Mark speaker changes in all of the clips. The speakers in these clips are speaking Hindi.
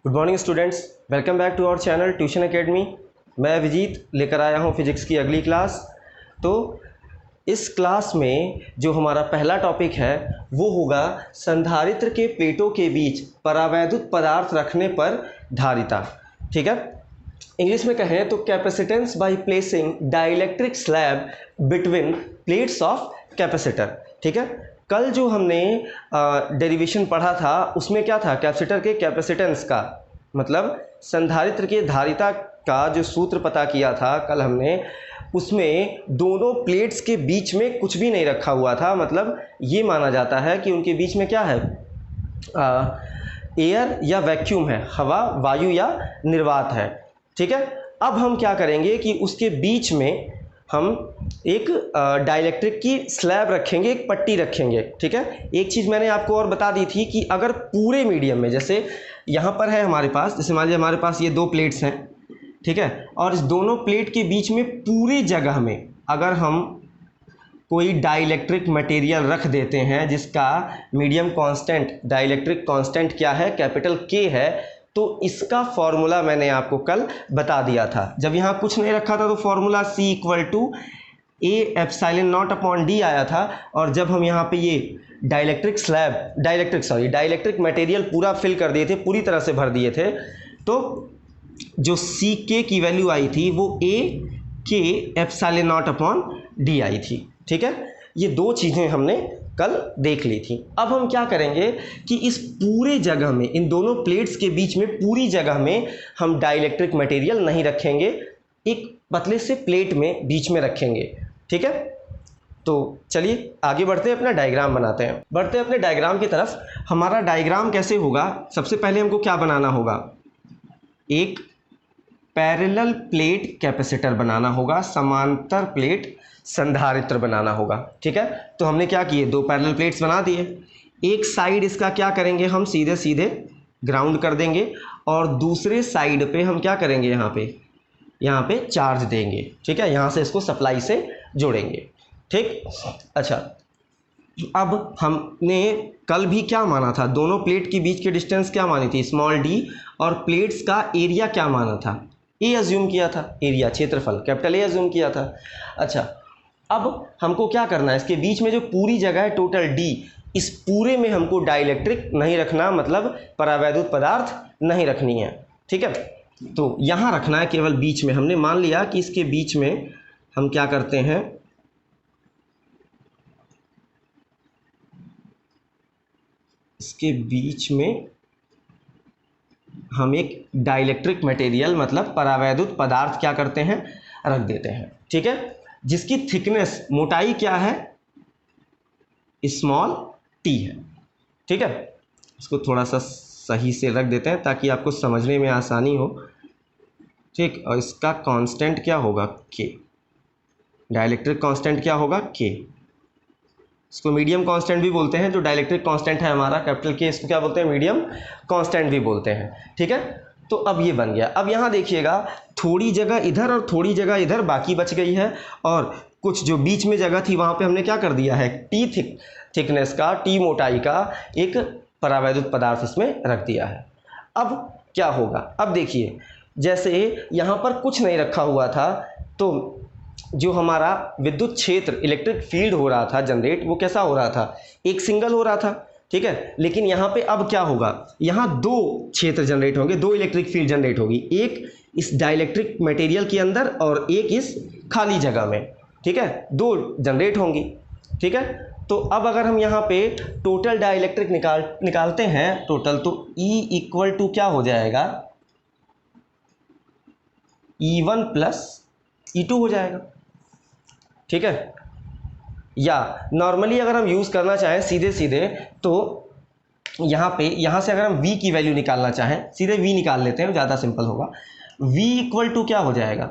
Speaker 1: Good morning students, welcome back to our channel tuition academy. मैं विजीत लेकर आया हूँ फिजिक्स की अगली क्लास। तो इस क्लास में जो हमारा पहला टॉपिक है वो होगा संधारित्र के प्लेटों के बीच परावैद्युत पदार्थ रखने पर धारिता। ठीक है, इंग्लिश में कहें तो capacitance by placing dielectric slab between plates of capacitor. ठीक है, कल जो हमने डेरिवेशन पढ़ा था उसमें क्या था, कैपेसिटर के कैपेसिटेंस का मतलब संधारित्र के धारिता का जो सूत्र पता किया था कल हमने, उसमें दोनों प्लेट्स के बीच में कुछ भी नहीं रखा हुआ था। मतलब ये माना जाता है कि उनके बीच में क्या है, एयर या वैक्यूम है, हवा वायु या निर्वात है। ठीक है, अब हम क्या करेंगे कि उसके बीच में हम एक डाइलेक्ट्रिक की स्लैब रखेंगे, एक पट्टी रखेंगे। ठीक है, एक चीज़ मैंने आपको और बता दी थी कि अगर पूरे मीडियम में, जैसे यहाँ पर है हमारे पास, जैसे मान लीजिए हमारे पास ये दो प्लेट्स हैं, ठीक है, और इस दोनों प्लेट के बीच में पूरी जगह में अगर हम कोई डाइलेक्ट्रिक मटेरियल रख देते हैं जिसका मीडियम कांस्टेंट, डाइलेक्ट्रिक कांस्टेंट क्या है, कैपिटल के है, तो इसका फॉर्मूला मैंने आपको कल बता दिया था। जब यहाँ कुछ नहीं रखा था तो formula C = A epsilon naught upon D आया था। और जब हम यहाँ पे ये डाइलेक्ट्रिक स्लैब, डाइलेक्ट्रिक मटेरियल पूरा फिल कर दिए थे, पूरी तरह से भर दिए थे, तो जो CK की वैल्यू आई थी वो AK epsilon naught upon D आई थी। ठीक है, ये दो चीज़ें हमने कल देख ली थी। अब हम क्या करेंगे कि इस पूरे जगह में, इन दोनों प्लेट्स के बीच में पूरी जगह में हम डाइलेक्ट्रिक मटेरियल नहीं रखेंगे, एक पतले से प्लेट में बीच में रखेंगे। ठीक है, तो चलिए आगे बढ़ते हैं, अपना डायग्राम बनाते हैं। बढ़ते हैं अपने डायग्राम की तरफ। हमारा डायग्राम कैसे होगा, सबसे पहले हमको क्या बनाना होगा, एक पैरेलल प्लेट कैपेसिटर बनाना होगा, समांतर प्लेट संधारित्र बनाना होगा। ठीक है, तो हमने क्या किए, दो पैरेलल प्लेट्स बना दिए। एक साइड इसका क्या करेंगे, हम सीधे सीधे ग्राउंड कर देंगे, और दूसरे साइड पे हम क्या करेंगे, यहाँ पे चार्ज देंगे। ठीक है, यहाँ से इसको सप्लाई से जोड़ेंगे। ठीक, अच्छा, अब हमने कल भी क्या माना था, दोनों प्लेट के बीच की डिस्टेंस क्या मानी थी, स्मॉल d, और प्लेट्स का एरिया क्या माना था, ए अज्यूम किया था, एरिया क्षेत्रफल कैपिटल ए अज्यूम किया था। अच्छा, अब हमको क्या करना है, इसके बीच में जो पूरी जगह है टोटल D, इस पूरे में हमको डाइलेक्ट्रिक नहीं रखना, मतलब परावैद्युत पदार्थ नहीं रखनी है। ठीक है, तो यहाँ रखना है केवल बीच में। हमने मान लिया कि इसके बीच में हम क्या करते हैं, इसके बीच में हम एक डाइलेक्ट्रिक मटेरियल मतलब परावैद्युत पदार्थ क्या करते हैं, रख देते हैं। ठीक है, जिसकी थिकनेस, मोटाई क्या है, स्मॉल t है। ठीक है, इसको थोड़ा सा सही से रख देते हैं ताकि आपको समझने में आसानी हो। ठीक, और इसका कांस्टेंट क्या होगा, k, डाइलेक्ट्रिक कांस्टेंट क्या होगा, k। इसको मीडियम कांस्टेंट भी बोलते हैं, जो डाइलेक्ट्रिक कांस्टेंट है हमारा कैपिटल K, इसको क्या बोलते हैं, मीडियम कांस्टेंट भी बोलते हैं। ठीक है, तो अब ये बन गया। अब यहाँ देखिएगा, थोड़ी जगह इधर और थोड़ी जगह इधर बाकी बच गई है, और कुछ जो बीच में जगह थी वहाँ पे हमने क्या कर दिया है, T थिकनेस का, T मोटाई का एक परावैद्युत पदार्थ इसमें रख दिया है। अब क्या होगा, अब देखिए, जैसे यहाँ पर कुछ नहीं रखा हुआ था तो जो हमारा विद्युत क्षेत्र, इलेक्ट्रिक फील्ड हो रहा था जनरेट, वो कैसा हो रहा था, एक सिंगल हो रहा था। ठीक है, लेकिन यहाँ पे अब क्या होगा, यहाँ दो क्षेत्र जनरेट होंगे, दो इलेक्ट्रिक फील्ड जनरेट होगी, एक इस डाइलेक्ट्रिक मटेरियल के अंदर और एक इस खाली जगह में। ठीक है, दो जनरेट होंगी। ठीक है, तो अब अगर हम यहाँ पे टोटल डाइलेक्ट्रिक निकालते हैं टोटल, तो E = क्या हो जाएगा, E1 + E2 हो जाएगा। ठीक है, या नॉर्मली अगर हम यूज़ करना चाहें सीधे सीधे, तो यहाँ से अगर हम V की वैल्यू निकालना चाहें, सीधे V निकाल लेते हैं, ज़्यादा सिंपल होगा। V = क्या हो जाएगा,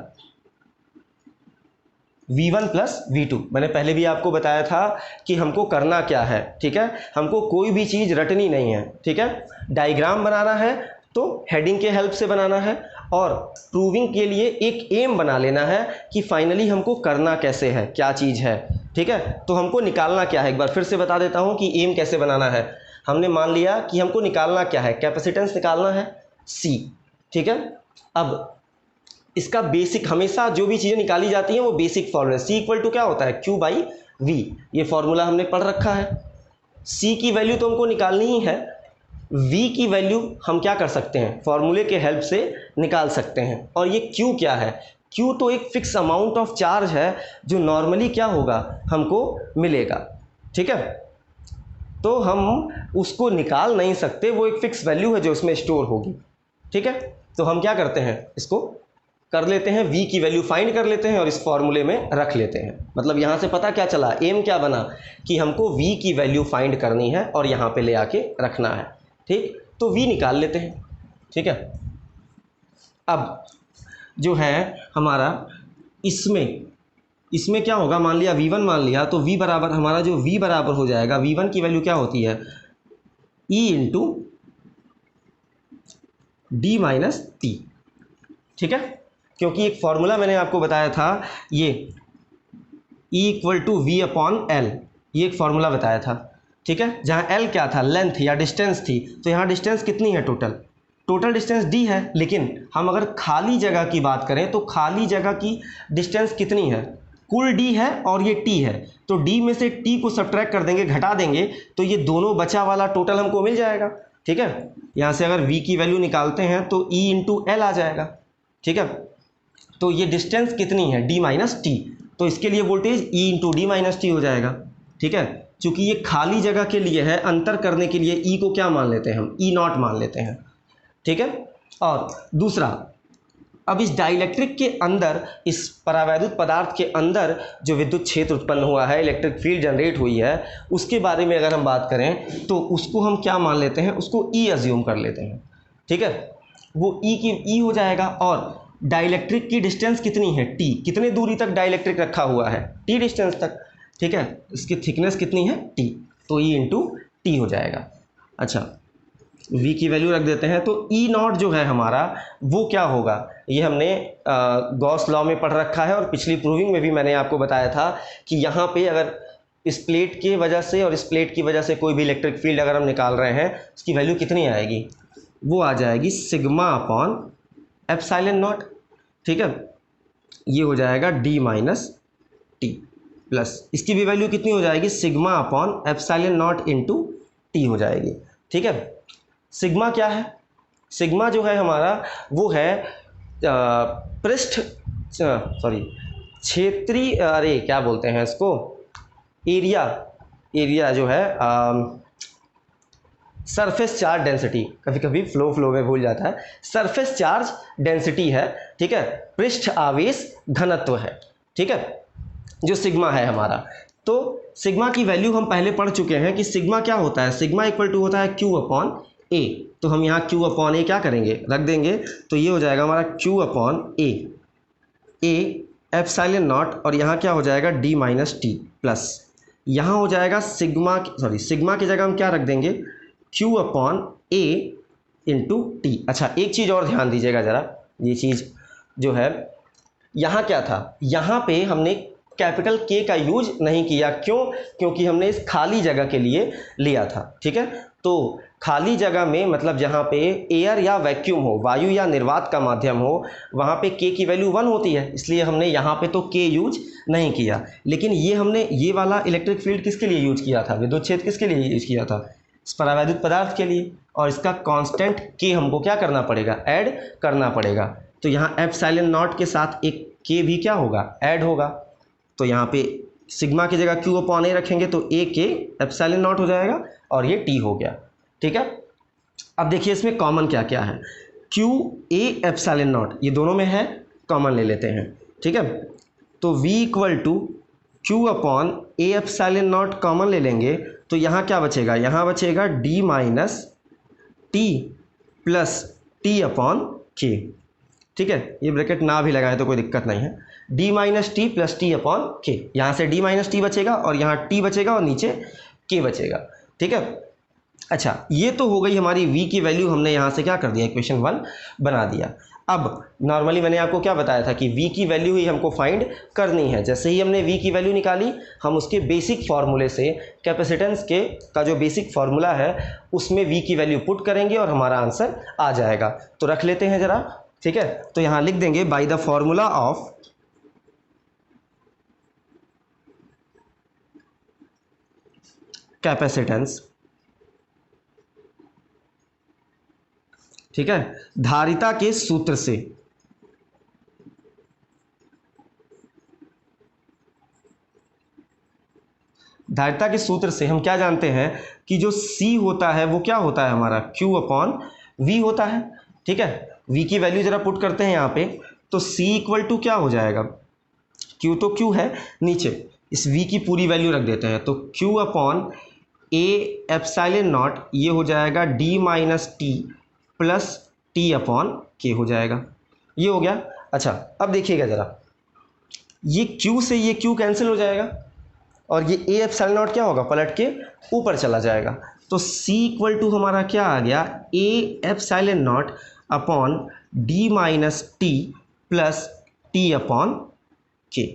Speaker 1: V1 + V2। मैंने पहले भी आपको बताया था कि हमको करना क्या है। ठीक है, हमको कोई भी चीज़ रटनी नहीं है। ठीक है, डायग्राम बनाना है तो हेडिंग के हेल्प से बनाना है, और प्रूविंग के लिए एक एम बना लेना है कि फाइनली हमको करना कैसे है, क्या चीज़ है। ठीक है, तो हमको निकालना क्या है, एक बार फिर से बता देता हूँ कि एम कैसे बनाना है। हमने मान लिया कि हमको निकालना क्या है, कैपेसिटेंस निकालना है। सी। ठीक है, अब इसका बेसिक, हमेशा जो भी चीज़ें निकाली जाती हैं वो basic formula, C equal to क्या होता है, क्यू बाई वी, ये फॉर्मूला हमने पढ़ रखा है। सी की वैल्यू तो हमको निकालनी ही है, वी की वैल्यू हम क्या कर सकते हैं, फॉर्मूले के हेल्प से निकाल सकते हैं। और ये क्यू क्या है, क्यू तो एक फिक्स अमाउंट ऑफ चार्ज है जो नॉर्मली क्या होगा, हमको मिलेगा। ठीक है, तो हम उसको निकाल नहीं सकते, वो एक फिक्स वैल्यू है जो उसमें स्टोर होगी। ठीक है, तो हम क्या करते हैं, इसको कर लेते हैं, v की वैल्यू फाइंड कर लेते हैं और इस फॉर्मूले में रख लेते हैं। मतलब यहाँ से पता क्या चला, एम क्या बना कि हमको v की वैल्यू फाइंड करनी है और यहाँ पे ले आके रखना है। ठीक, तो v निकाल लेते हैं। ठीक है, अब जो है हमारा इसमें क्या होगा, मान लिया v1 मान लिया, तो v बराबर हमारा जो v बराबर हो जाएगा, v1 की वैल्यू क्या होती है, e into D minus T. ठीक है, क्योंकि एक फॉर्मूला मैंने आपको बताया था, ये E equal to V upon L, ये एक फॉर्मूला बताया था। ठीक है, जहाँ L क्या था, लेंथ या डिस्टेंस थी, तो यहाँ डिस्टेंस कितनी है, टोटल डिस्टेंस d है। लेकिन हम अगर खाली जगह की बात करें तो खाली जगह की डिस्टेंस कितनी है, कुल d है और ये t है, तो d में से t को सब्ट्रैक्ट कर देंगे, घटा देंगे, तो ये दोनों बचा वाला टोटल हमको मिल जाएगा। ठीक है, यहाँ से अगर v की वैल्यू निकालते हैं तो e इंटू एल आ जाएगा। ठीक है, तो ये डिस्टेंस कितनी है, d माइनस टी, तो इसके लिए voltage E into D minus T हो जाएगा। ठीक है, चूँकि ये खाली जगह के लिए है, अंतर करने के लिए E को क्या मान लेते हैं हम, E नॉट मान लेते हैं। ठीक है, और दूसरा, अब इस डाइलेक्ट्रिक के अंदर, इस परावैद्युत पदार्थ के अंदर जो विद्युत क्षेत्र उत्पन्न हुआ है, इलेक्ट्रिक फील्ड जनरेट हुई है, उसके बारे में अगर हम बात करें तो उसको हम क्या मान लेते हैं, उसको E अज्यूम कर लेते हैं। ठीक है, वो E हो जाएगा। और डाइलेक्ट्रिक की डिस्टेंस कितनी है, T, कितने दूरी तक डाइलेक्ट्रिक रखा हुआ है, T डिस्टेंस तक। ठीक है, इसकी थिकनेस कितनी है, T, तो E इंटू टी हो जाएगा। अच्छा, V की वैल्यू रख देते हैं, तो E नॉट जो है हमारा वो क्या होगा, ये हमने गॉस लॉ में पढ़ रखा है, और पिछली प्रूविंग में भी मैंने आपको बताया था कि यहाँ पे अगर इस प्लेट की वजह से और इस प्लेट की वजह से कोई भी इलेक्ट्रिक फील्ड अगर हम निकाल रहे हैं, उसकी वैल्यू कितनी आएगी, वो आ जाएगी सिग्मा अपॉन एप्सिलॉन नॉट। ठीक है, ये हो जाएगा d माइनस टी, प्लस इसकी भी वैल्यू कितनी हो जाएगी, sigma upon epsilon not into T हो जाएगी। ठीक है, सिग्मा क्या है, सिग्मा जो है हमारा वो है क्षेत्रीय, अरे क्या बोलते हैं इसको, एरिया जो है सरफेस चार्ज डेंसिटी, कभी कभी फ्लो में भूल जाता है, सरफेस चार्ज डेंसिटी है। ठीक है, पृष्ठ आवेश घनत्व है। ठीक है, जो सिग्मा है हमारा, तो सिग्मा की वैल्यू हम पहले पढ़ चुके हैं कि सिग्मा क्या होता है, सिग्मा इक्वल टू होता है क्यू अपॉन ए। तो हम यहाँ क्यू अपॉन ए क्या करेंगे, रख देंगे, तो ये हो जाएगा हमारा Q upon A epsilon not, और यहाँ क्या हो जाएगा डी माइनस टी, प्लस यहाँ हो जाएगा सिग्मा की जगह हम क्या रख देंगे, Q अपॉन ए इंटू टी। अच्छा, एक चीज़ और ध्यान दीजिएगा ज़रा, ये चीज़ जो है, यहाँ क्या था, यहाँ पे हमने कैपिटल K का यूज नहीं किया, क्यों, क्योंकि हमने इस खाली जगह के लिए लिया था। ठीक है, तो खाली जगह में मतलब जहाँ पे एयर या वैक्यूम हो, वायु या निर्वात का माध्यम हो, वहाँ पे K की वैल्यू 1 होती है, इसलिए हमने यहाँ पे तो K यूज नहीं किया। लेकिन ये हमने ये वाला इलेक्ट्रिक फील्ड किसके लिए यूज किया था, विद्युत क्षेत्र किसके लिए यूज किया था, इस परावैद्युत पदार्थ के लिए, और इसका कांस्टेंट K हमको क्या करना पड़ेगा, ऐड करना पड़ेगा। तो यहाँ एप्सिलॉन नॉट के साथ एक K भी क्या होगा, ऐड होगा, तो यहाँ पे सिग्मा की जगह Q अपॉन ए रखेंगे तो A K एप्सिलॉन नॉट हो जाएगा, और ये T हो गया। ठीक है, अब देखिए इसमें कॉमन क्या क्या है, Q A एप्सिलॉन नॉट, ये दोनों में है, कॉमन ले लेते हैं। ठीक है, तो V equal to Q upon A epsilon naught common ले लेंगे, तो यहाँ क्या बचेगा, यहाँ बचेगा d minus T plus T upon K. ठीक है, ये ब्रैकेट ना भी लगाए तो कोई दिक्कत नहीं है, d minus T plus T upon के, यहाँ से d माइनस टी बचेगा और यहाँ t बचेगा और नीचे k बचेगा। ठीक है, अच्छा, ये तो हो गई हमारी v की वैल्यू, हमने यहाँ से क्या कर दिया, इक्वेशन 1 बना दिया। अब नॉर्मली मैंने आपको क्या बताया था कि v की वैल्यू ही हमको फाइंड करनी है। जैसे ही हमने v की वैल्यू निकाली, हम उसके बेसिक फार्मूले से कैपेसिटेंस के का जो बेसिक फार्मूला है उसमें v की वैल्यू पुट करेंगे और हमारा आंसर आ जाएगा। तो रख लेते हैं ज़रा, ठीक है। तो यहाँ लिख देंगे by the formula of capacitance, ठीक है, धारिता के सूत्र से, धारिता के सूत्र से हम क्या जानते हैं कि जो C होता है वो क्या होता है हमारा Q अपॉन V होता है, ठीक है। V की वैल्यू जरा पुट करते हैं यहाँ पे, तो C इक्वल टू क्या हो जाएगा, Q तो Q है, नीचे इस V की पूरी वैल्यू रख देते हैं, तो Q upon A epsilon not ये हो जाएगा D minus T plus T upon K हो जाएगा। ये हो गया। अच्छा अब देखिएगा ज़रा, ये Q से ये Q कैंसिल हो जाएगा और ये A एप्सिलॉन नॉट क्या होगा, पलट के ऊपर चला जाएगा। तो C इक्वल टू हमारा क्या आ गया, A epsilon naught upon D minus T plus T upon K,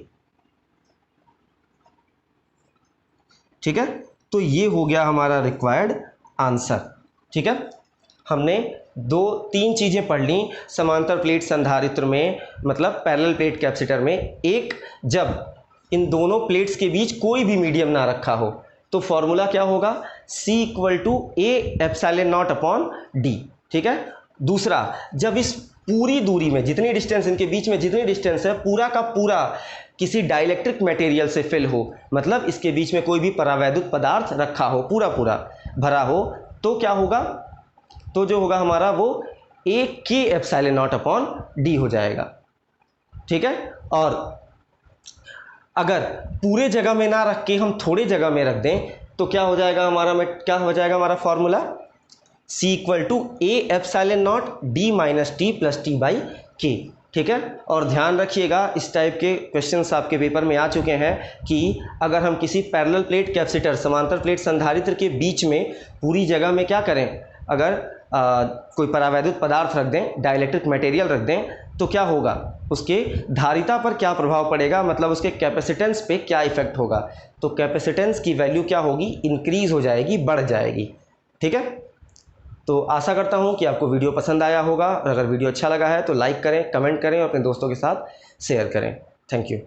Speaker 1: ठीक है। तो ये हो गया हमारा रिक्वायर्ड आंसर, ठीक है। हमने 2-3 चीज़ें पढ़ ली समांतर प्लेट संधारित्र में, मतलब पैरेलल प्लेट कैपेसिटर में। एक, जब इन दोनों प्लेट्स के बीच कोई भी मीडियम ना रखा हो तो फॉर्मूला क्या होगा, C equal to A epsilon naught upon D, ठीक है। दूसरा, जब इस पूरी दूरी में जितनी डिस्टेंस, इनके बीच में जितनी डिस्टेंस है, पूरा का पूरा किसी डाइलेक्ट्रिक मटेरियल से फिल हो, मतलब इसके बीच में कोई भी परावैद्युत पदार्थ रखा हो, पूरा पूरा भरा हो, तो क्या होगा, तो जो होगा हमारा वो A K epsilon naught upon D हो जाएगा, ठीक है। और अगर पूरे जगह में ना रख के हम थोड़े जगह में रख दें तो क्या हो जाएगा हमारा, क्या हो जाएगा हमारा formula, C equal to A epsilon naught D minus T plus T by K, ठीक है। और ध्यान रखिएगा, इस टाइप के क्वेश्चंस आपके पेपर में आ चुके हैं कि अगर हम किसी पैरेलल प्लेट कैपेसिटर, समांतर प्लेट संधारित्र के बीच में पूरी जगह में क्या करें, अगर कोई परावैद्युत पदार्थ रख दें, डाइलेक्ट्रिक मटेरियल रख दें, तो क्या होगा, उसके धारिता पर क्या प्रभाव पड़ेगा, मतलब उसके कैपेसिटेंस पे क्या इफेक्ट होगा। तो कैपेसिटेंस की वैल्यू क्या होगी, इंक्रीज हो जाएगी, बढ़ जाएगी, ठीक है। तो आशा करता हूँ कि आपको वीडियो पसंद आया होगा। अगर वीडियो अच्छा लगा है तो लाइक करें, कमेंट करें और अपने दोस्तों के साथ शेयर करें। Thank you.